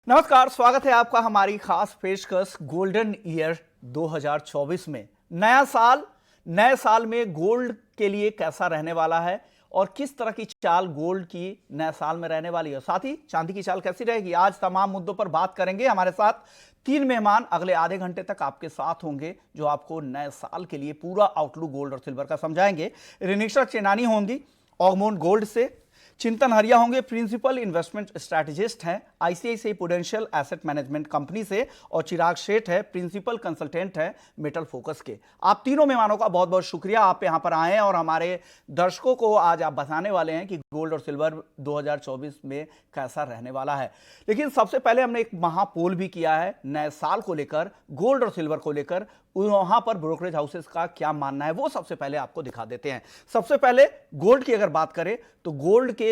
नमस्कार, स्वागत है आपका हमारी खास पेशकश गोल्डन ईयर 2024 में। नए साल में गोल्ड के लिए कैसा रहने वाला है और किस तरह की चाल गोल्ड की नए साल में रहने वाली है, साथ ही चांदी की चाल कैसी रहेगी, आज तमाम मुद्दों पर बात करेंगे। हमारे साथ तीन मेहमान अगले आधे घंटे तक आपके साथ होंगे जो आपको नए साल के लिए पूरा आउटलुक गोल्ड और सिल्वर का समझाएंगे। रिनिशा चेनानी होंगी ऑगमोंट गोल्ड से, चिंतन हरिया होंगे प्रिंसिपल इन्वेस्टमेंट स्ट्रैटेजिस्ट हैं ICICI prudential asset management company से, और चिराग शेठ है प्रिंसिपल कंसल्टेंट है मेटल फोकस के। आप तीनों मेहमानों का बहुत बहुत शुक्रिया, आप यहां पर आए हैं और हमारे दर्शकों को आज आप बताने वाले हैं कि गोल्ड और सिल्वर 2024 में कैसा रहने वाला है। लेकिन सबसे पहले हमने एक महापोल भी किया है नए साल को लेकर, गोल्ड और सिल्वर को लेकर, वहां पर ब्रोकरेज हाउसेस का क्या मानना है वो सबसे पहले आपको दिखा देते हैं। सबसे पहले गोल्ड की अगर बात करें तो गोल्ड के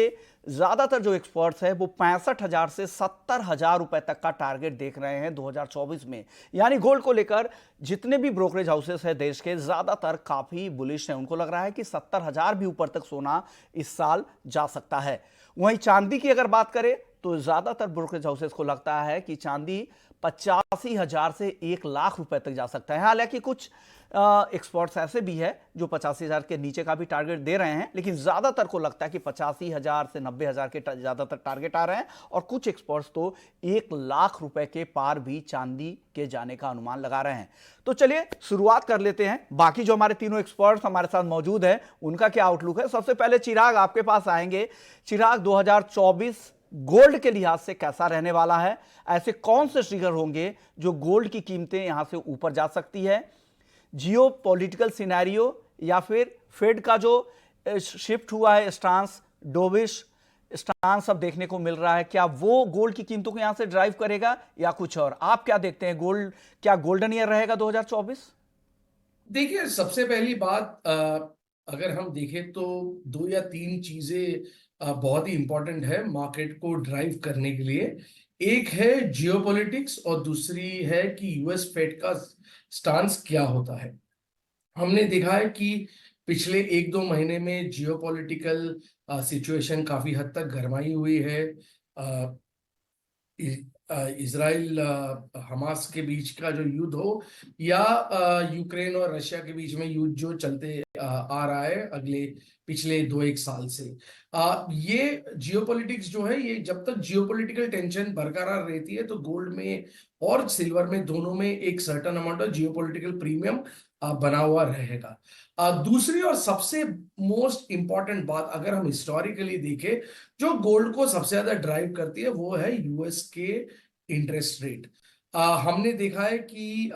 ज्यादातर जो एक्सपर्ट्स हैं वो 65,000 से 70,000 रुपए तक का टारगेट देख रहे हैं 2024 में। यानी गोल्ड को लेकर जितने भी ब्रोकरेज हाउसेस हैं देश के, ज्यादातर काफी बुलिश हैं। उनको लग रहा है कि 70,000 भी ऊपर तक सोना इस साल जा सकता है। वहीं चांदी की अगर बात करें तो ज्यादातर ब्रोकरेज हाउसेस को लगता है कि चांदी 85,000 से 1,00,000 रुपए तक जा सकता है। हालांकि कुछ एक्सपर्ट्स ऐसे भी है जो 85,000 के नीचे का भी टारगेट दे रहे हैं, लेकिन ज्यादातर को लगता है कि 85,000 से 90,000 के ज्यादातर टारगेट आ रहे हैं, और कुछ एक्सपर्ट्स तो 1,00,000 रुपए के पार भी चांदी के जाने का अनुमान लगा रहे हैं। तो चलिए शुरुआत कर लेते हैं। बाकी जो हमारे तीनों एक्सपर्ट्स हमारे साथ मौजूद हैं उनका क्या आउटलुक है। सबसे पहले चिराग आपके पास आएंगे। चिराग, 2024 गोल्ड के लिहाज से कैसा रहने वाला है? ऐसे कौन से ट्रिगर होंगे जो गोल्ड की कीमतें यहां से ऊपर जा सकती है? जियो पॉलिटिकल सिनेरियो या फिर फेड का जो शिफ्ट हुआ है स्टांस, डोविश स्टांस अब देखने को मिल रहा है, क्या वो गोल्ड की कीमतों को यहां से ड्राइव करेगा या कुछ और? आप क्या देखते हैं, गोल्ड क्या गोल्डन ईयर रहेगा 2024? देखिए, सबसे पहली बात अगर हम देखें तो दो या तीन चीजें बहुत ही इंपॉर्टेंट है मार्केट को ड्राइव करने के लिए। एक है जियोपॉलिटिक्स और दूसरी है कि यूएस फेड का स्टांस क्या होता है। हमने देखा है कि पिछले एक दो महीने में जियोपॉलिटिकल सिचुएशन काफी हद तक गरमाई हुई है। इजराइल हमास के बीच का जो युद्ध हो या यूक्रेन और रशिया के बीच में युद्ध जो चलते आ रहा है अगले पिछले दो एक साल से, ये जियोपॉलिटिक्स जो है, ये जब तक जियोपॉलिटिकल टेंशन बरकरार रहती है तो गोल्ड में और सिल्वर में दोनों में एक certain amount of geopolitical premium बना हुआ रहेगा। दूसरी और सबसे मोस्ट इंपॉर्टेंट बात अगर हम हिस्टोरिकली देखें, जो गोल्ड को सबसे ज्यादा ड्राइव करती है वो है यूएस के इंटरेस्ट रेट। हमने देखा है कि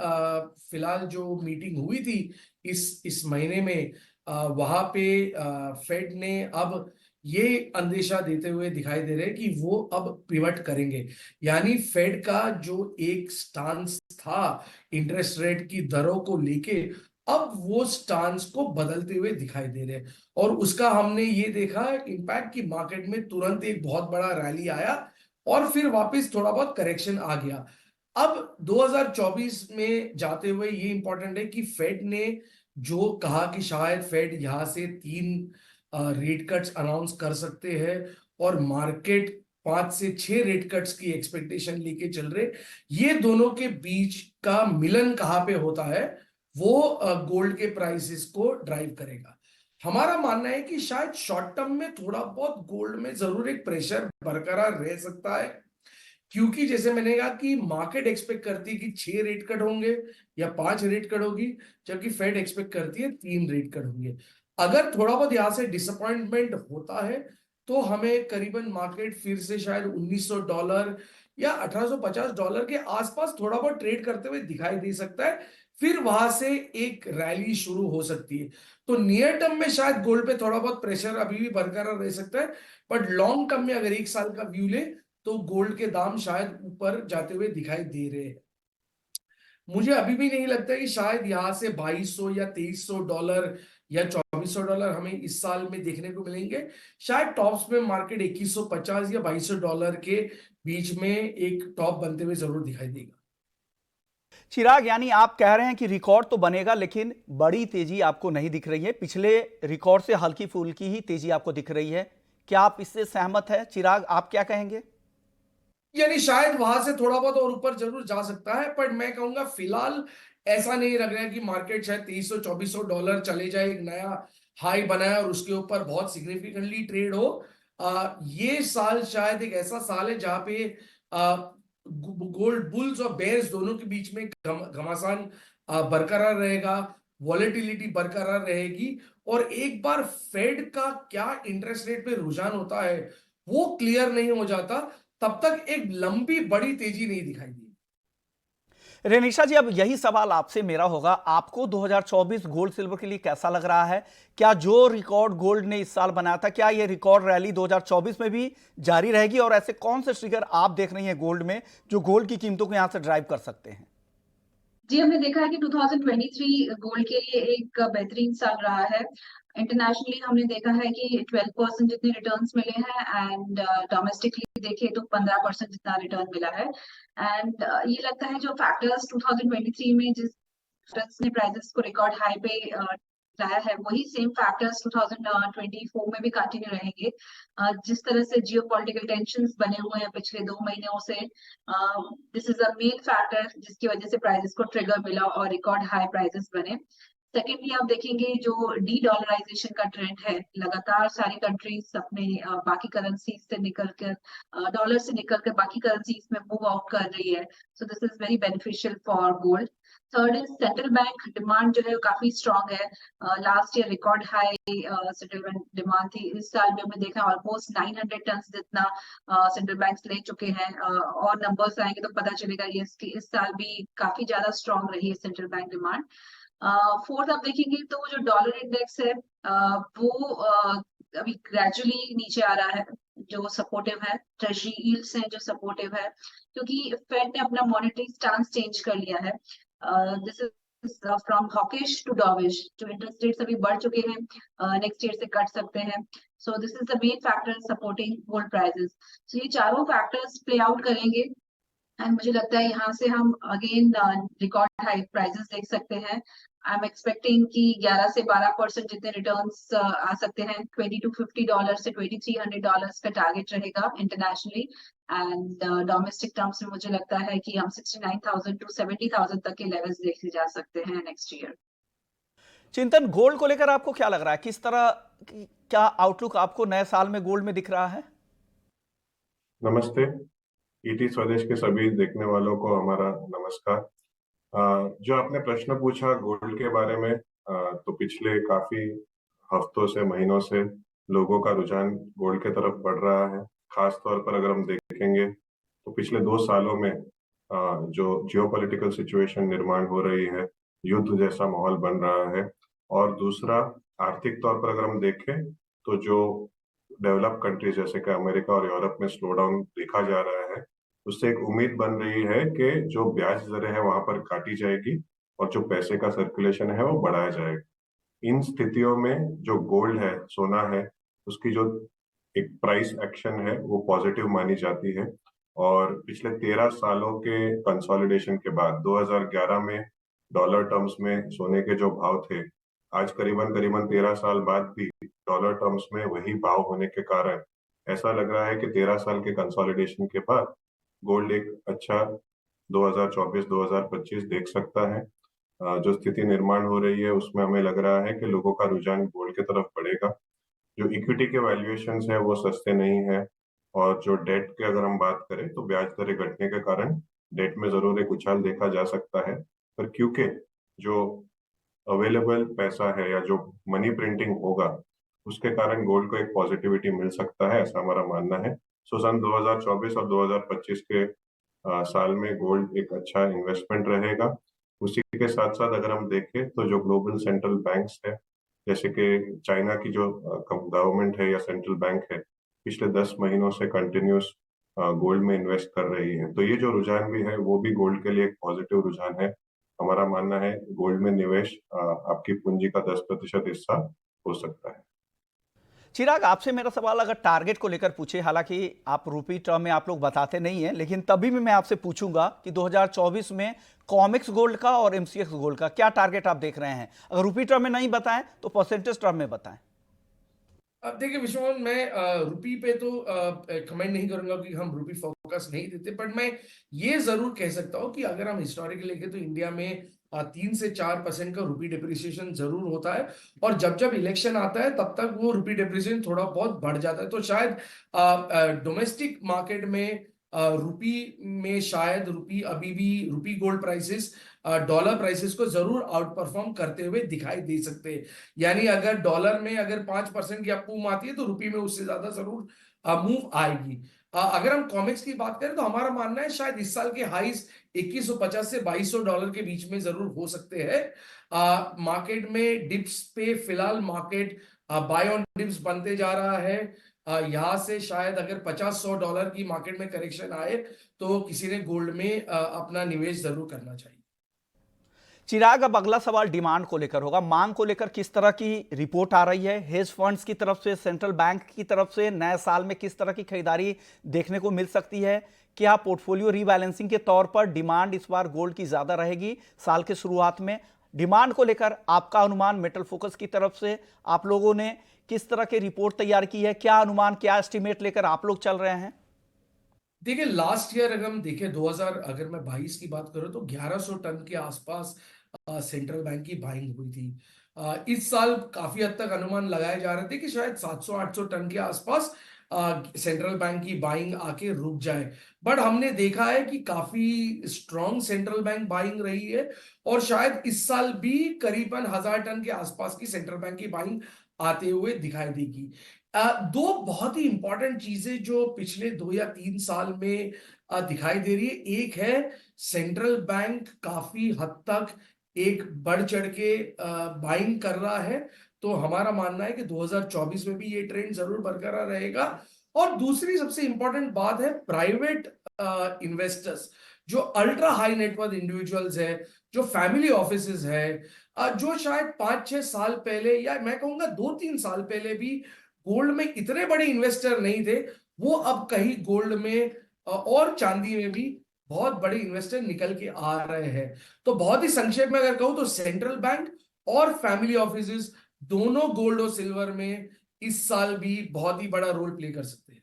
फिलहाल जो मीटिंग हुई थी इस महीने में, वहां पे फेड ने अब ये अंदेशा देते हुए दिखाई दे रहे हैं कि वो अब पिवट करेंगे। यानी फेड का जो एक स्टांस था इंटरेस्ट रेट की दरों को लेके, अब वो स्टांस को बदलते हुए दिखाई दे रहे हैं। और उसका हमने ये देखा इम्पैक्ट कि मार्केट में तुरंत एक बहुत बड़ा रैली आया और फिर वापस थोड़ा बहुत करेक्शन आ गया। अब 2024 में जाते हुए ये इंपॉर्टेंट है कि फेड ने जो कहा कि शायद फेड यहां से 3 रेट कट्स अनाउंस कर सकते हैं और मार्केट 5 से 6 रेट कट्स की एक्सपेक्टेशन लेके चल रहे, ये दोनों के बीच का मिलन कहाँ पे होता है वो गोल्ड के प्राइसेस को ड्राइव करेगा। हमारा मानना है कि शायद शॉर्ट टर्म में थोड़ा बहुत गोल्ड में जरूर एक प्रेशर बरकरार रह सकता है, क्योंकि जैसे मैंने कहा कि मार्केट एक्सपेक्ट करती है कि 6 रेट कट होंगे या 5 रेट कट होगी, जबकि फेड एक्सपेक्ट करती है 3 रेट कट होंगे। अगर थोड़ा बहुत यहां से डिसअपॉइंटमेंट होता है तो हमें करीबन मार्केट फिर से शायद $1,900 या $1,850 के आसपास थोड़ा बहुत ट्रेड करते हुए दिखाई दे सकता है। फिर वहां से एक रैली शुरू हो सकती है। तो नियर टर्म में शायद गोल्ड पे थोड़ा बहुत प्रेशर अभी भी बरकरार रह सकता है, बट लॉन्ग टर्म में अगर एक साल का व्यू ले तो गोल्ड के दाम शायद ऊपर जाते हुए दिखाई दे रहे हैं। मुझे अभी भी नहीं लगता कि शायद यहां से 2,200 या $2,300 या $2,400 हमें इस साल में देखने को मिलेंगे। शायद टॉप्स में मार्केट 2,150 या $2,200 के बीच में एक टॉप बनते हुए जरूर दिखाई देगा। चिराग, यानी आप कह रहे हैं कि रिकॉर्ड तो बनेगा लेकिन बड़ी तेजी आपको नहीं दिख रही है, पिछले रिकॉर्ड से हल्की फुल्की ही तेजी आपको दिख रही है। क्या आप इससे सहमत है? चिराग, आप क्या कहेंगे? यानी शायद वहां से थोड़ा बहुत और ऊपर जरूर जा सकता है, पर मैं कहूंगा फिलहाल ऐसा नहीं लग रहा है कि मार्केट शायद $2300-2400 चले जाए, एक नया हाई बनाए और उसके ऊपर बहुत सिग्निफिकेंटली ट्रेड हो। ये साल शायद एक ऐसा साल है जहां पे गोल्ड बुल्स और बेयर्स दोनों के बीच में घमासान बरकरार रहेगा, वॉलेटिलिटी बरकरार रहेगी। और एक बार फेड का क्या इंटरेस्ट रेट पे रुझान होता है वो क्लियर नहीं हो जाता, तब तक एक लंबी बड़ी तेजी नहीं दिखाई दी। रेनिशा जी, अब यही सवाल आपसे मेरा होगा, आपको 2024 गोल्ड सिल्वर के लिए कैसा लग रहा है? क्या जो रिकॉर्ड गोल्ड ने इस साल बनाया था, क्या यह रिकॉर्ड रैली 2024 में भी जारी रहेगी? और ऐसे कौन से ट्रिगर आप देख रही हैं गोल्ड में जो गोल्ड की कीमतों को यहां से ड्राइव कर सकते हैं? जी, हमने देखा है कि 2023 गोल्ड के लिए एक बेहतरीन साल रहा है। इंटरनेशनली हमने देखा है कि 12% जितने रिटर्न्स मिले हैं, एंड डोमेस्टिकली देखें तो 15% जितना रिटर्न मिला है। एंड ये लगता है जो फैक्टर्स 2023 में जिस फैक्टर्स ने प्राइसेस को रिकॉर्ड हाई पे लाया है, वही सेम फैक्टर्स 2024 में भी कंटिन्यू रहेंगे। जिस तरह से जियोपॉलिटिकल टेंशंस बने हुए हैं पिछले 2 महीनों से, this is a main factor जिसकी वजह से प्राइसेस को ट्रिगर मिला और रिकॉर्ड हाई प्राइसेस बने। सेकेंडली आप देखेंगे जो डी डॉलराइजेशन का ट्रेंड है, लगातार सारी कंट्रीज अपने बाकी करेंसीज से निकल कर डॉलर से निकल कर बाकी करेंसीज में मूव आउट कर रही है। सो this is very beneficial for gold. Third is central bank demand जो है वो काफी स्ट्रांग है। Last year record high central bank demand थी। इस साल भी हमने देखा ऑलमोस्ट 900 टन जितना सेंट्रल बैंक्स ले चुके हैं। और नंबर्स आएंगे तो पता चलेगा ये इस साल भी काफी ज्यादा स्ट्रांग रही है सेंट्रल बैंक डिमांड। फोर्थ आप देखेंगे तो जो डॉलर इंडेक्स है वो अभी ग्रेजुअली नीचे आ रहा है, जो सपोर्टिव है। ट्रेजरी यील्ड्स हैं जो सपोर्टिव है, क्योंकि फेड ने अपना मॉनेटरी स्टांस चेंज कर लिया है। This is from hawkish to dovish. जो इंटरेस्ट रेट्स अभी बढ़ चुके हैं, नेक्स्ट ईयर से कट सकते हैं। So this is the main factor supporting gold prices. So ये चारों फैक्टर्स प्ले आउट करेंगे, एंड मुझे लगता है यहाँ से हम अगेन रिकॉर्ड हाई प्राइसेस देख सकते हैं। आई एम एक्सपेक्टिंग कि 11 से 12% जितने रिटर्न्स आ सकते हैं। $2250 से $2300 का टारगेट रहेगा इंटरनेशनली, एंड डोमेस्टिक टर्म्स में मुझे लगता है कि हम 69,000 टू 70,000 तक के लेवल्स देखे जा सकते हैं नेक्स्ट ईयर। चिंतन, गोल्ड को लेकर आपको क्या लग रहा है? किस तरह क्या आउटलुक आपको नए साल में गोल्ड में दिख रहा है? नमस्ते। ईटी स्वदेश के सभी देखने वालों को हमारा नमस्कार। जो आपने प्रश्न पूछा गोल्ड के बारे में, तो पिछले काफी हफ्तों से महीनों से लोगों का रुझान गोल्ड के तरफ बढ़ रहा है। खास तौर पर अगर हम देखेंगे तो पिछले 2 सालों में जो जियोपॉलिटिकल सिचुएशन निर्माण हो रही है, युद्ध जैसा माहौल बन रहा है, और दूसरा आर्थिक तौर पर अगर हम देखें तो जो डेवलप कंट्रीज जैसे कि अमेरिका और यूरोप में स्लो डाउन देखा जा रहा है, उससे एक उम्मीद बन रही है कि जो ब्याज दरें है वहां पर काटी जाएगी और जो पैसे का सर्कुलेशन है वो बढ़ाया जाएगा। इन स्थितियों में जो गोल्ड है, सोना है, उसकी जो एक प्राइस एक्शन है वो पॉजिटिव मानी जाती है। और पिछले 13 सालों के कंसोलिडेशन के बाद 2011 में डॉलर टर्म्स में सोने के जो भाव थे, आज करीबन करीबन 13 साल बाद भी डॉलर टर्म्स में वही भाव होने के कारण ऐसा लग रहा है कि 13 साल के कंसोलिडेशन के बाद गोल्ड एक अच्छा 2024-2025 देख सकता है। जो स्थिति निर्माण हो रही है उसमें हमें लग रहा है कि लोगों का रुझान गोल्ड की तरफ बढ़ेगा। जो इक्विटी के वैल्यूएशंस है वो सस्ते नहीं है, और जो डेट की अगर हम बात करें तो ब्याज दरें घटने के कारण डेट में जरूर एक उछाल देखा जा सकता है। पर क्योंकि जो अवेलेबल पैसा है या जो मनी प्रिंटिंग होगा उसके कारण गोल्ड को एक पॉजिटिविटी मिल सकता है, ऐसा हमारा मानना है। सो सन 2024 और 2025 के साल में गोल्ड एक अच्छा इन्वेस्टमेंट रहेगा। उसी के साथ साथ अगर हम देखें तो जो ग्लोबल सेंट्रल बैंक्स है, जैसे कि चाइना की जो गवर्नमेंट है या सेंट्रल बैंक है, पिछले 10 महीनों से कंटिन्यूस गोल्ड में इन्वेस्ट कर रही है। तो ये जो रुझान भी है वो भी गोल्ड के लिए एक पॉजिटिव रुझान है। हमारा मानना है गोल्ड में निवेश आपकी पूंजी का 10% हिस्सा हो सकता है। चिराग, आपसे मेरा सवाल अगर टारगेट को लेकर पूछे, हालांकि आप रूपी टर्म में आप लोग बताते नहीं हैं, लेकिन तभी भी मैं आपसे पूछूंगा कि 2024 में कॉमिक्स गोल्ड का और एमसीएक्स गोल्ड का क्या टारगेट आप देख रहे हैं? अगर रूपी टर्म में नहीं बताएं तो परसेंटेज टर्म में बताएं। अब देखिए विश्वमोहन, मैं रुपी पे तो कमेंट नहीं करूंगा कि हम रुपी फोकस नहीं देते, बट मैं ये जरूर कह सकता हूँ कि अगर हम हिस्टोरिकली देखें तो इंडिया में 3 से 4% का रुपी डिप्रिसिएशन जरूर होता है, और जब जब इलेक्शन आता है तब तक वो रुपी डिप्रिसिएशन थोड़ा बहुत बढ़ जाता है। तो शायद डोमेस्टिक मार्केट में रुपी में शायद रुपी अभी भी रुपी गोल्ड प्राइसेस डॉलर प्राइसेस को जरूर आउट परफॉर्म करते हुए दिखाई दे सकते हैं। यानी अगर डॉलर में अगर 5% की अप मूव आती है तो रुपी में उससे ज्यादा जरूर मूव आएगी। अगर हम कॉमिक्स की बात करें तो हमारा मानना है शायद इस साल के हाईज 2150 से $2200 के बीच में जरूर हो सकते हैं। मार्केट में डिप्स पे फिलहाल मार्केट बाय ऑन डिप्स बनते जा रहा है। यहां से शायद अगर $50-100 की मार्केट में करेक्शन आए तो किसी ने गोल्ड में अपना निवेश जरूर करना चाहिए। चिराग, अब अगला सवाल डिमांड को लेकर होगा। मांग को लेकर किस तरह की रिपोर्ट आ रही है? हेज फंड्स की तरफ से, सेंट्रल बैंक की तरफ से नए साल में किस तरह की खरीदारी देखने को मिल सकती है? क्या पोर्टफोलियो रीबैलेंसिंग के तौर पर डिमांड इस बार गोल्ड की ज्यादा रहेगी साल के शुरुआत में? डिमांड को लेकर आपका अनुमान मेटल फोकस की तरफ से आप लोगों ने किस तरह की रिपोर्ट तैयार की है? क्या अनुमान, क्या एस्टिमेट लेकर आप लोग चल रहे हैं? देखिए, लास्ट ईयर अगर हम देखें 2000 अगर मैं 22 की बात करूं तो 1100 टन के आसपास सेंट्रल बैंक की बाइंग हुई थी। इस साल काफी हद तक अनुमान लगाए जा रहे थे कि शायद 700-800 टन के आसपास सेंट्रल बैंक की बाइंग आके रुक जाए, बट हमने देखा है कि काफी स्ट्रॉन्ग सेंट्रल बैंक बाइंग रही है, और शायद इस साल भी करीबन 1000 टन के आसपास की सेंट्रल बैंक की बाइंग आते हुए दिखाई देगी। दो बहुत ही इंपॉर्टेंट चीजें जो पिछले 2 या 3 साल में दिखाई दे रही है, एक है सेंट्रल बैंक काफी हद तक एक बढ़ चढ़ के बाइंग कर रहा है, तो हमारा मानना है कि 2024 में भी ये ट्रेंड जरूर बरकरार रहेगा। और दूसरी सबसे इंपॉर्टेंट बात है प्राइवेट इन्वेस्टर्स, जो अल्ट्रा हाई नेटवर्थ इंडिविजुअल्स है, जो फैमिली ऑफिसेज है, जो शायद 5-6 साल पहले या मैं कहूंगा 2-3 साल पहले भी गोल्ड में इतने बड़े इन्वेस्टर नहीं थे, वो अब कहीं गोल्ड में और चांदी में भी बहुत बड़े इन्वेस्टर निकल के आ रहे हैं। तो बहुत ही संक्षेप में अगर कहूं तो सेंट्रल बैंक और फैमिली ऑफिसेज दोनों गोल्ड और सिल्वर में इस साल भी बहुत ही बड़ा रोल प्ले कर सकते हैं।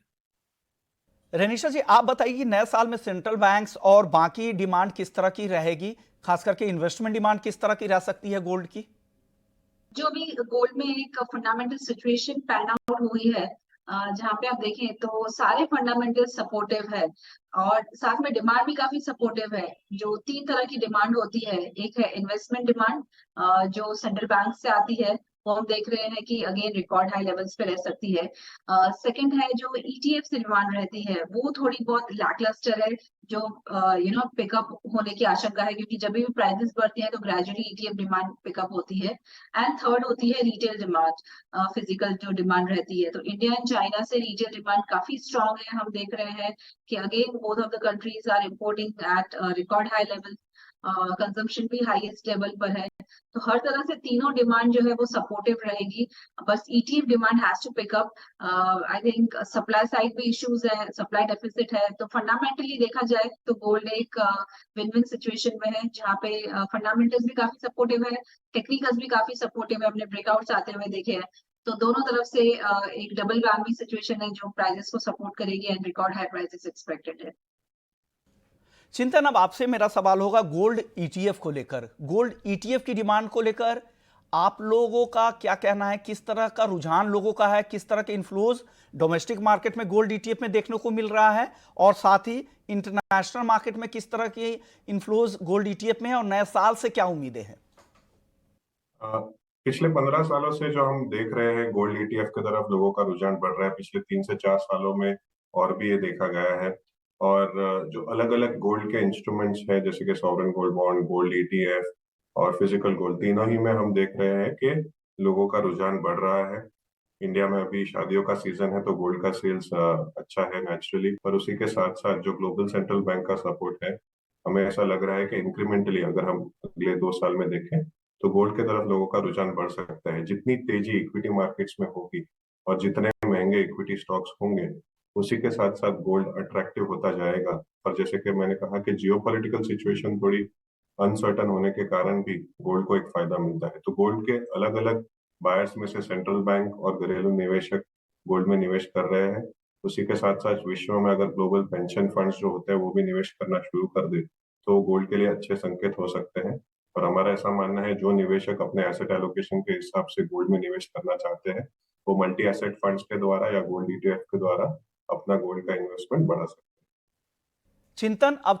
रेनिशा जी, आप बताइए कि नए साल में सेंट्रल बैंक्स और बाकी डिमांड किस तरह की रहेगी? खास करके इन्वेस्टमेंट डिमांड किस तरह की रह सकती है गोल्ड की? जो भी गोल्ड में एक फंडामेंटल सिचुएशन पैन आउट हुई है, जहाँ पे आप देखें तो सारे फंडामेंटल सपोर्टिव है, और साथ में डिमांड भी काफी सपोर्टिव है। जो 3 तरह की डिमांड होती है, एक है इन्वेस्टमेंट डिमांड जो सेंट्रल बैंक से आती है, वो हम देख रहे हैं कि अगेन रिकॉर्ड हाई लेवल्स पे रह सकती है। सेकंड है जो ईटीएफ से डिमांड रहती है, वो थोड़ी बहुत लैकलस्टर है, जो पिकअप होने की आशंका है, क्योंकि जब भी प्राइसेस बढ़ती हैं तो ग्रेजुअली ईटीएफ डिमांड पिकअप होती है। एंड थर्ड होती है रिटेल डिमांड, फिजिकल जो डिमांड रहती है। तो इंडिया एंड चाइना से रिटेल डिमांड काफी स्ट्रांग है। हम देख रहे हैं कि again both of the countries are importing at record high level, consumption भी हाईएस्ट लेवल पर है। तो हर तरह से तीनों डिमांड जो है वो सपोर्टिव रहेगी। बस ETF demand has to pick up. I think supply side भी इश्यूज है, सप्लाई डेफिसिट है। तो फंडामेंटली देखा जाए तो गोल्ड एक विन विन सिचुएशन में है, जहाँ पे फंडामेंटल्स भी काफी सपोर्टिव है, टेक्निकल्स भी काफी सपोर्टिव है, हमने ब्रेकआउट्स आते हुए देखे हैं। तो दोनों तरफ से एक डबल वैल्यू सिचुएशन है जो प्राइसेस को सपोर्ट करेगी, and record high prices expected है। चिंतन, अब आपसे मेरा सवाल होगा गोल्ड ईटीएफ को लेकर। गोल्ड ईटीएफ की डिमांड को लेकर आप लोगों का क्या कहना है? किस तरह का रुझान लोगों का है? किस तरह के इन्फ्लोज डोमेस्टिक मार्केट में गोल्ड ईटीएफ में देखने को मिल रहा है, और साथ ही इंटरनेशनल मार्केट में किस तरह के इन्फ्लोज गोल्ड ईटीएफ में है, और नए साल से क्या उम्मीदें हैं? पिछले 15 सालों से जो हम देख रहे हैं गोल्ड ईटीएफ की तरफ लोगों का रुझान बढ़ रहा है। पिछले 3 से 4 सालों में और भी ये देखा गया है। और जो अलग अलग गोल्ड के इंस्ट्रूमेंट्स हैं जैसे कि sovereign gold bond, gold ETF और फिजिकल गोल्ड, तीनों ही में हम देख रहे हैं कि लोगों का रुझान बढ़ रहा है। इंडिया में अभी शादियों का सीजन है तो गोल्ड का सेल्स अच्छा है नेचुरली, पर उसी के साथ साथ जो ग्लोबल सेंट्रल बैंक का सपोर्ट है, हमें ऐसा लग रहा है कि इंक्रीमेंटली अगर हम अगले 2 साल में देखें तो गोल्ड की तरफ लोगों का रुझान बढ़ सकता है। जितनी तेजी इक्विटी मार्केट्स में होगी और जितने महंगे इक्विटी स्टॉक्स होंगे, उसी के साथ साथ गोल्ड अट्रैक्टिव होता जाएगा। पर जैसे कि मैंने कहा कि जियोपॉलिटिकल सिचुएशन थोड़ी अनसर्टन होने के कारण भी गोल्ड को एक फायदा मिलता है। तो गोल्ड के अलग अलग बायर्स में से सेंट्रल बैंक और घरेलू निवेशक गोल्ड में निवेश कर रहे हैं। उसी के साथ साथ विश्व में अगर ग्लोबल पेंशन फंड्स जो होते हैं वो भी निवेश करना शुरू कर दे तो गोल्ड के लिए अच्छे संकेत हो सकते हैं। और हमारा ऐसा मानना है जो निवेशक अपने एसेट एलोकेशन के हिसाब से गोल्ड में निवेश करना चाहते हैं वो मल्टी एसेट फंड्स के द्वारा या गोल्ड ETF के द्वारा अपना गोल्ड का इन्वेस्टमेंट बढ़ा सकते हैं। चिंतन, अब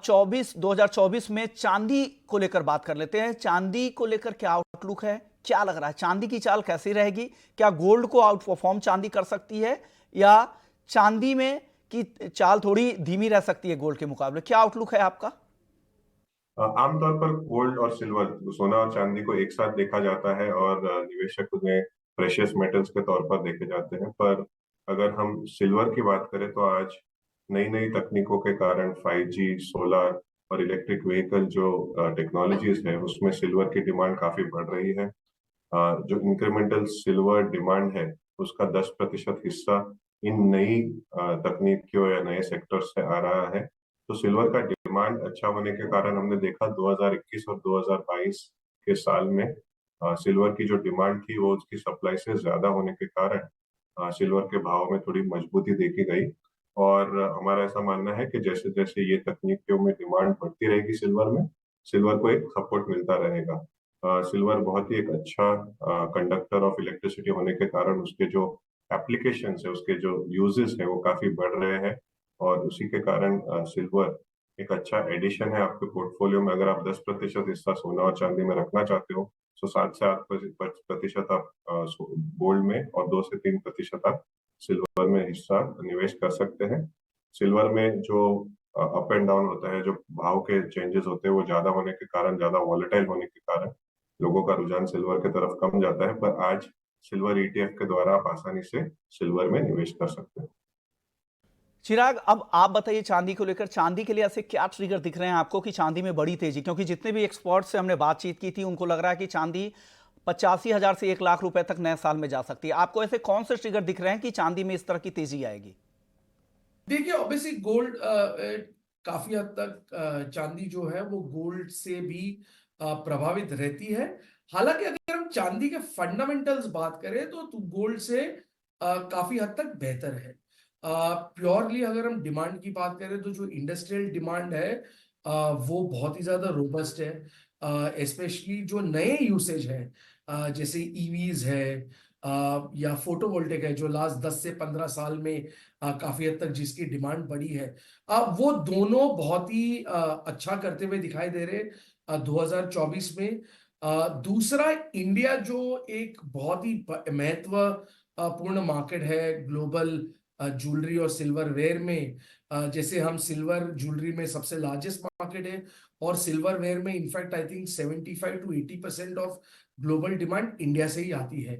2024 में चांदी को लेकर बात कर लेते हैं। चांदी को लेकर क्या आउटलुक है, क्या लग रहा है, चांदी की चाल कैसी रहेगी? क्या गोल्ड को आउट परफॉर्म चांदी कर सकती है या चांदी में की चाल थोड़ी धीमी रह सकती है गोल्ड के मुकाबले? क्या आउटलुक है आपका? आमतौर पर गोल्ड और सिल्वर, सोना और चांदी को एक साथ देखा जाता है और निवेशक उन्हें प्रेशियस मेटल्स के तौर पर देखे जाते हैं। पर अगर हम सिल्वर की बात करें तो आज नई नई तकनीकों के कारण 5G, सोलर और इलेक्ट्रिक व्हीकल जो टेक्नोलॉजीज है उसमें सिल्वर की डिमांड काफी बढ़ रही है। जो इंक्रीमेंटल सिल्वर डिमांड है उसका 10% हिस्सा इन नई तकनीकियों या नए सेक्टर से आ रहा है। तो सिल्वर का डिमांड अच्छा होने के कारण हमने देखा 2021 और 2022 के साल में सिल्वर की जो डिमांड थी वो उसकी सप्लाई से ज्यादा होने के कारण सिल्वर के भाव में थोड़ी मजबूती देखी गई। और हमारा ऐसा मानना है कि जैसे जैसे ये तकनीकियों में डिमांड बढ़ती रहेगी सिल्वर में, सिल्वर को एक सपोर्ट मिलता रहेगा। सिल्वर बहुत ही एक अच्छा कंडक्टर ऑफ इलेक्ट्रिसिटी होने के कारण उसके जो एप्लीकेशंस है, उसके जो यूजेस है वो काफी बढ़ रहे हैं। और उसी के कारण सिल्वर एक अच्छा एडिशन है आपके पोर्टफोलियो में। अगर आप 10% हिस्सा सोना और चांदी में रखना चाहते हो तो 7 से 8% आप गोल्ड में और 2 से 3% आप सिल्वर में हिस्सा निवेश कर सकते हैं। सिल्वर में जो अप एंड डाउन होता है, जो भाव के चेंजेस होते हैं वो ज्यादा होने के कारण, ज्यादा वॉलेटाइल होने के कारण लोगों का रुझान सिल्वर की तरफ कम जाता है। पर आज सिल्वर ETF के द्वारा आप आसानी से सिल्वर में निवेश कर सकते हैं। चिराग, अब आप बताइए चांदी को लेकर, चांदी के लिए ऐसे क्या ट्रिगर दिख रहे हैं आपको कि चांदी में बड़ी तेजी? क्योंकि जितने भी एक्सपर्ट से हमने बातचीत की थी उनको लग रहा है कि चांदी 85,000 से 1 लाख रुपए तक नए साल में जा सकती है। आपको ऐसे कौन से ट्रिगर दिख रहे हैं कि चांदी में इस तरह की तेजी आएगी? देखिए, ऑब्वियसली गोल्ड काफी हद तक चांदी जो है वो गोल्ड से भी प्रभावित रहती है। हालांकि अगर हम चांदी के फंडामेंटल्स बात करें तो गोल्ड से काफी हद तक बेहतर है। प्योरली अगर हम डिमांड की बात करें तो जो इंडस्ट्रियल डिमांड है वो बहुत ही ज्यादा रोबस्ट है। स्पेशली जो नए यूसेज है जैसे ईवीज है या फोटोवोल्टिक है जो लास्ट 10 से 15 साल में काफी हद तक जिसकी डिमांड बढ़ी है, वो दोनों बहुत ही अच्छा करते हुए दिखाई दे रहे 2024 में। दूसरा, इंडिया जो एक बहुत ही महत्वपूर्ण मार्केट है ग्लोबल ज्वेलरी और सिल्वर वेयर में। जैसे हम सिल्वर ज्वेलरी में सबसे लार्जेस्ट मार्केट है और सिल्वर वेयर में in fact I think 75 to 80% of global demand India से ही आती है।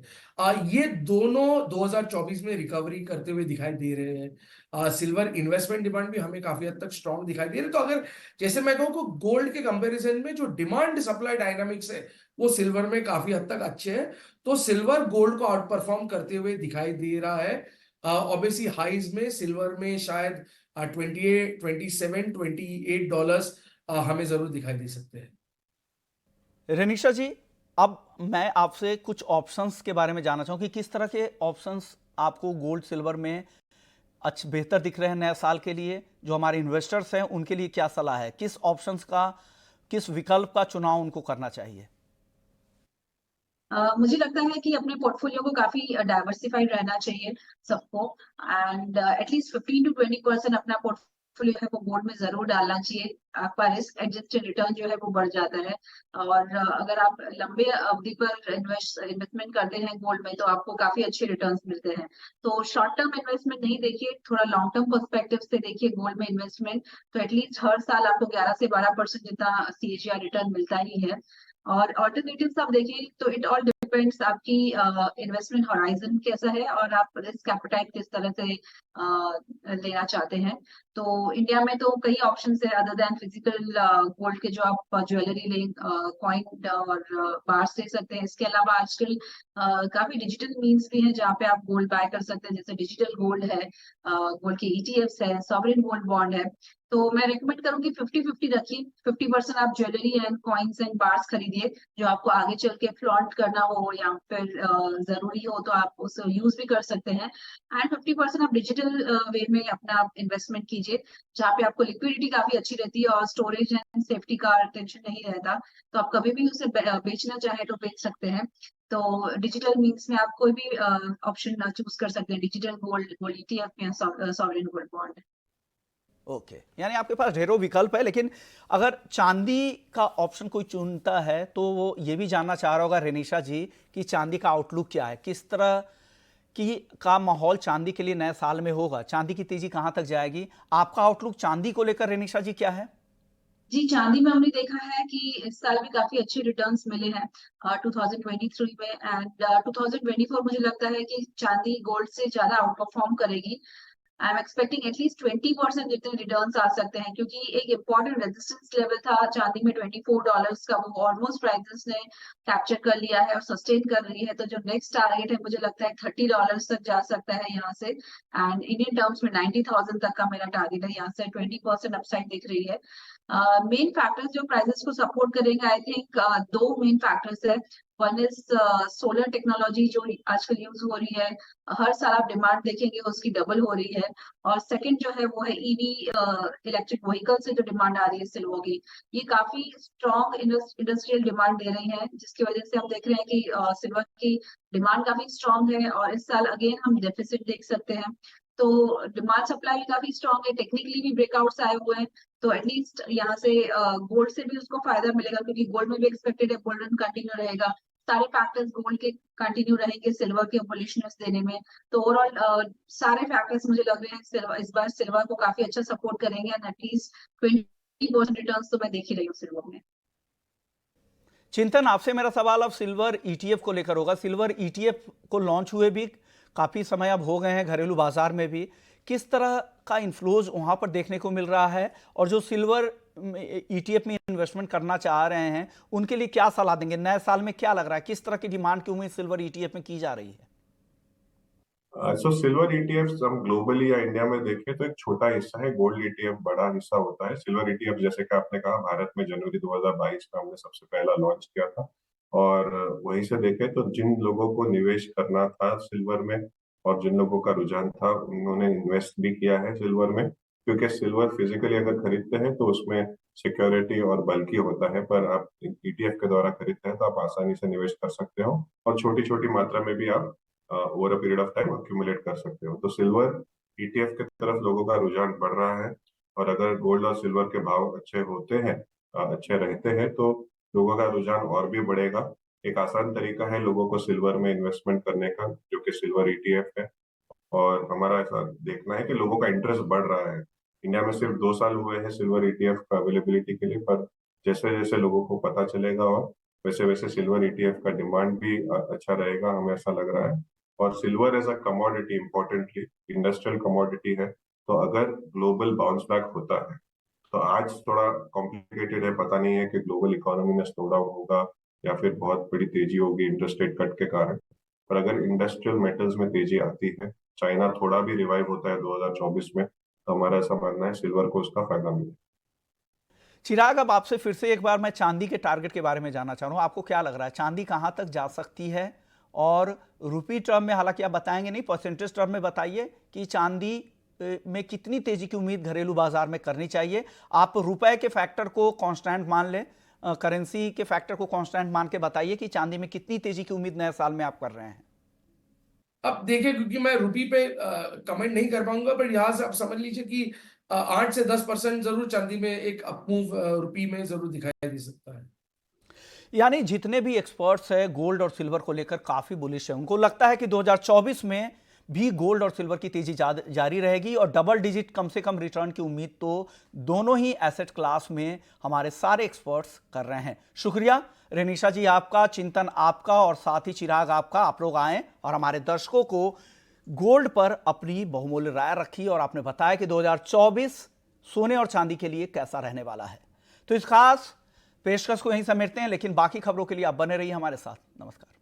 ये दोनों 2024 में रिकवरी करते हुए दिखाई दे रहे हैं। सिल्वर इन्वेस्टमेंट डिमांड भी हमें काफी हद तक स्ट्रांग दिखाई दे रही है। तो अगर जैसे मैं कहूँ कि गोल्ड के कंपैरिजन में जो डिमांड सप्लाई डायनामिक्स है वो सिल्वर में काफी हद तक अच्छे हैं, तो सिल्वर गोल्ड को आउट परफॉर्म करते हुए दिखाई दे रहा है। ऑब्वियसली हाइज में सिल्वर में शायद 28, 27, $28 हमें जरूर दिखाई दे सकते हैं। रेनिशा जी, अब मैं आपसे कुछ ऑप्शंस के बारे में जानना चाहूँ कि किस तरह के ऑप्शंस आपको गोल्ड सिल्वर में बेहतर दिख रहे हैं नए साल के लिए। जो हमारे इन्वेस्टर्स हैं उनके लिए क्या सलाह है, किस ऑप्शंस का, किस विकल्प का चुनाव उनको करना चाहिए? मुझे लगता है कि अपने पोर्टफोलियो को काफी डाइवर्सिफाइड रहना चाहिए सबको, एंड एटलीस्ट 15 to 20% अपना पोर्टफोलियो है वो गोल्ड में जरूर डालना चाहिए। आपका रिस्क एडजस्टेड रिटर्न जो है वो बढ़ जाता है। और अगर आप लंबे अवधि पर इन्वेस्टमेंट करते हैं गोल्ड में तो आपको काफी अच्छे रिटर्न्स मिलते हैं। तो शॉर्ट टर्म इन्वेस्टमेंट नहीं देखिए, थोड़ा लॉन्ग टर्म पर्सपेक्टिव से देखिए गोल्ड में इन्वेस्टमेंट। तो एटलीस्ट हर साल आपको 11 से 12% जितना CAGR रिटर्न मिलता ही है। और ऑल्टरनेटिव्स आप देखिए तो इट ऑल डिपेंड्स आपकी इन्वेस्टमेंट हॉराइजन कैसा है और आप रिस्क एपेटाइट किस तरह से लेना चाहते हैं। तो इंडिया में तो कई ऑप्शंस है अदर देन फिजिकल गोल्ड के, जो आप ज्वेलरी ले, कॉइन और बार्स ले सकते हैं। इसके अलावा आजकल काफी डिजिटल मीन्स भी हैं जहाँ पे आप गोल्ड बाय कर सकते हैं, जैसे डिजिटल गोल्ड है, गोल्ड के ETFs है, सॉवरेन गोल्ड बॉन्ड है। तो मैं रेकमेंड करूंगी 50-50 रखिए। 50% आप jewellery and coins and bars खरीदिए जो आपको आगे चल के फ्लॉन्ट करना हो या फिर जरूरी हो तो आप उसे यूज भी कर सकते हैं। एंड 50% आप डिजिटल वे में अपना इन्वेस्टमेंट कीजिए जहाँ पे आपको लिक्विडिटी काफी अच्छी रहती है और स्टोरेज एंड सेफ्टी का टेंशन नहीं रहता, तो आप कभी भी उसे बेचना चाहे तो बेच सकते हैं। तो डिजिटल मीन्स में आप कोई भी ऑप्शन चूज कर सकते हैं, डिजिटल गोल्ड ETF या सॉवरेन गोल्ड बॉन्ड। ओके, यानी आपके पास ढेरों विकल्प है, लेकिन अगर चांदी का ऑप्शन कोई चुनता है तो वो ये भी जानना चाह रहा होगा रेनिशा जी कि चांदी का आउटलुक क्या है, किस तरह की का माहौल चांदी के लिए नए साल में होगा, चांदी की तेजी कहां तक जाएगी, आपका आउटलुक चांदी को लेकर रेनिशा जी क्या है? जी, चांदी में हमने देखा है कि इस साल भी काफी अच्छे रिटर्न्स मिले हैं 2023 में एंड 2024 मुझे लगता है कि चांदी गोल्ड से ज्यादा आउट परफॉर्म करेगी। आई एम एक्सपेक्टिंग एटलीस्ट 20% जितने रिटर्न्स आ सकते हैं, क्योंकि एक इम्पोर्टेंट रेजिस्टेंस लेवल था चांदी में $24 का, वो ऑलमोस्ट प्राइसेस ने कैप्चर कर लिया है और सस्टेन कर रही है। तो जो नेक्स्ट टारगेट है मुझे लगता है $30 तक जा सकता है यहाँ से, एंड इंडियन टर्म्स में 90,000 तक का मेरा टारगेट है। यहाँ से 20% अपसाइड दिख रही है। मेन फैक्टर्स जो प्राइसेस को सपोर्ट करेंगे, आई थिंक दो मेन फैक्टर्स है। वन इज सोलर टेक्नोलॉजी जो आजकल यूज हो रही है, हर साल आप डिमांड देखेंगे उसकी डबल हो रही है। और सेकंड जो है वो है ईवी इलेक्ट्रिक व्हीकल से जो डिमांड आ रही है सिल्वर की, ये काफी स्ट्रॉन्ग इंडस्ट्रियल डिमांड दे रही है, जिसकी वजह से हम देख रहे हैं कि सिल्वर की डिमांड काफी स्ट्रॉन्ग है और इस साल अगेन हम डेफिसिट देख सकते हैं। तो डिमांड सप्लाई भी काफी स्ट्रॉन्ग है, टेक्निकली भी ब्रेकआउट्स आए हुए हैं। तो एटलीस्ट यहाँ से गोल्ड से भी उसको फायदा मिलेगा, क्योंकि गोल्ड में भी एक्सपेक्टेड है गोल्ड रन कंटिन्यू रहेगा। सारे फैक्टर्स गोल्ड के कंटिन्यू रहेंगे सिल्वर के बुलिशनेस देने में। तो ओवरऑल सारे फैक्टर्स मुझे लग रहे हैं सिल्वर इस बार सिल्वर को काफी अच्छा सपोर्ट करेंगे एंड एटलीस्ट 20% रिटर्न्स तो मैं देख ही रही हूँ सिल्वर में। चिंतन, आपसे मेरा सवाल अब सिल्वर ईटीएफ को लेकर होगा। सिल्वर ईटीएफ को लॉन्च हुए भी काफ़ी समय अब हो गए हैं घरेलू बाजार में भी, किस तरह का इन्फ्लोज वहाँ पर देखने को मिल रहा है, और जो सिल्वर ईटीएफ में इन्वेस्टमेंट करना चाह रहे हैं उनके लिए क्या सलाह देंगे? नए साल में क्या लग रहा है, किस तरह की डिमांड की उम्मीद सिल्वर ईटीएफ में की जा रही है? सो सिल्वर ईटीएफ हम ग्लोबली या इंडिया में देखें तो एक छोटा हिस्सा है, गोल्ड ईटीएफ बड़ा हिस्सा होता है। सिल्वर ईटीएफ जैसे कि आपने कहा भारत में जनवरी 2022 में हमने सबसे पहला लॉन्च किया था, और वहीं से देखें तो जिन लोगों को निवेश करना था सिल्वर में और जिन लोगों का रुझान था उन्होंने इन्वेस्ट भी किया है सिल्वर में, क्योंकि सिल्वर फिजिकली अगर खरीदते हैं तो उसमें सिक्योरिटी और बल्कि होता है, पर आप ईटीएफ के द्वारा खरीदते हैं तो आप आसानी से निवेश कर सकते हो और छोटी छोटी मात्रा में भी आप over a period of time accumulate कर सकते हो। तो सिल्वर ईटीएफ की तरफ लोगों का रुझान बढ़ रहा है, और अगर गोल्ड और सिल्वर के भाव अच्छे होते हैं, अच्छे रहते हैं, तो लोगों का रुझान और भी बढ़ेगा। एक आसान तरीका है लोगों को सिल्वर में इन्वेस्टमेंट करने का, जो कि सिल्वर ईटीएफ है, और हमारा ऐसा देखना है कि लोगों का इंटरेस्ट बढ़ रहा है। इंडिया में सिर्फ 2 साल हुए हैं सिल्वर ईटीएफ का अवेलेबिलिटी के लिए, पर जैसे जैसे लोगों को पता चलेगा और वैसे वैसे सिल्वर ईटीएफ का डिमांड भी अच्छा रहेगा, हमें ऐसा लग रहा है। और silver as a commodity, importantly industrial commodity है, तो अगर ग्लोबल बाउंस बैक होता है, तो आज थोड़ा कॉम्प्लिकेटेड है, पता नहीं है कि ग्लोबल इकोनॉमी में स्लो डाउन होगा या फिर बहुत बड़ी तेजी होगी इंटरेस्ट रेट कट के कारण। पर अगर इंडस्ट्रियल मेटल्स में तेजी आती है, चाइना थोड़ा भी रिवाइव होता है 2024 में, तो हमारा ऐसा मानना है सिल्वर को उसका फायदा मिलेगा। चिराग, अब आपसे फिर से एक बार मैं चांदी के टारगेट के बारे में जानना चाह रहा हूँ, आपको क्या लग रहा है चांदी कहाँ तक जा सकती है? और रुपी टर्म में हालांकि आप बताएंगे नहीं, परसेंटेज टर्म में बताइए कि चांदी में कितनी तेजी की उम्मीद घरेलू बाजार में करनी चाहिए। आप रुपए के फैक्टर को कांस्टेंट मान लें, करेंसी के फैक्टर को कांस्टेंट मान के बताइए कि चांदी में कितनी तेजी की उम्मीद नए साल में आप कर रहे हैं। अब देखिए, क्योंकि मैं रुपी पे कमेंट नहीं कर पाऊंगा, बट यहाँ से आप समझ लीजिए कि 8 से 10% जरूर चांदी में एक अपमूव रुपी में जरूर दिखाई दे सकता है। यानी जितने भी एक्सपर्ट्स हैं गोल्ड और सिल्वर को लेकर काफी बुलिश है, उनको लगता है कि 2024 में भी गोल्ड और सिल्वर की तेजी जारी रहेगी और डबल डिजिट कम से कम रिटर्न की उम्मीद तो दोनों ही एसेट क्लास में हमारे सारे एक्सपर्ट्स कर रहे हैं। शुक्रिया रेनिशा जी आपका, चिंतन आपका, और साथ ही चिराग आपका। आप लोग आए और हमारे दर्शकों को गोल्ड पर अपनी बहुमूल्य राय रखी और आपने बताया कि 2024 सोने और चांदी के लिए कैसा रहने वाला है। तो इस खास पेशकश को यहीं समेटते हैं, लेकिन बाकी खबरों के लिए आप बने रहिए हमारे साथ। नमस्कार।